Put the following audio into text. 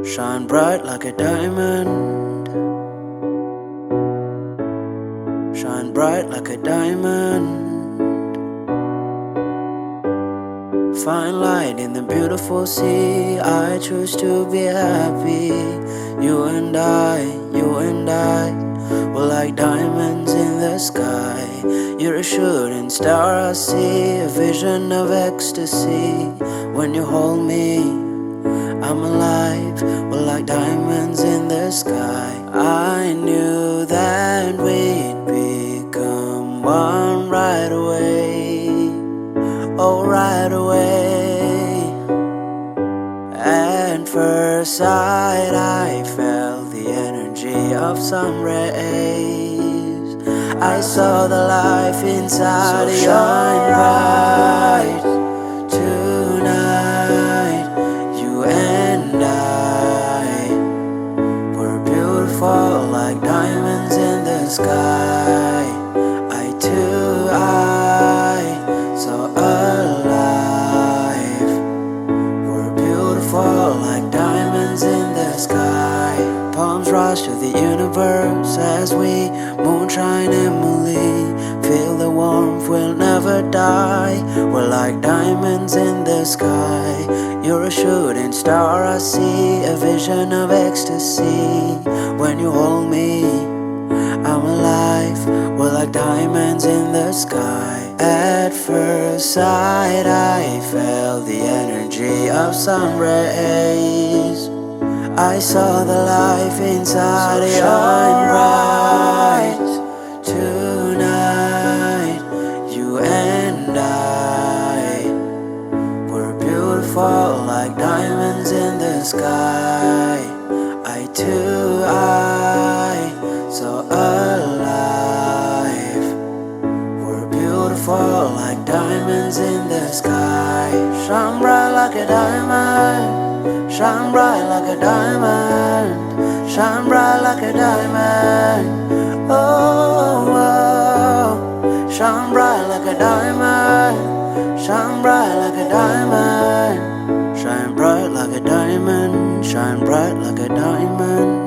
Shine bright like a diamond. Shine bright like a diamond. Find light in the beautiful sea. I choose to be happy. You and I we're like diamonds in the sky. You're a shooting star I see, a vision of ecstasy. When you hold me, I'm alive. We're like diamonds in the sky. I knew that we'd become one right away. Oh, right away. At first sight, I felt the energy of sun rays. I saw the life inside. So shine bright tonight. You and I were beautiful like diamonds in the sky. I too, so alive. We're beautiful like diamonds in the sky. Palms rise to the universe as we moonshine Emily. Feel the warmth, we'll never die. We're like diamonds in the sky. You're a shooting star I see, a vision of ecstasy. When you hold me, I'm alive. We're like diamonds in the sky. At first sight, I felt the energy of sun rays. I saw the life inside. So shine bright tonight. You and I were beautiful like diamonds in the sky. I too, so alive. We're beautiful like diamonds in the sky. Shine bright like a diamond. Shine bright like a diamond. Shine bright like a diamond. Oh, oh. Shine bright like a diamond. Shine bright like a diamond. Shine bright like a diamond. Shine bright like a diamond.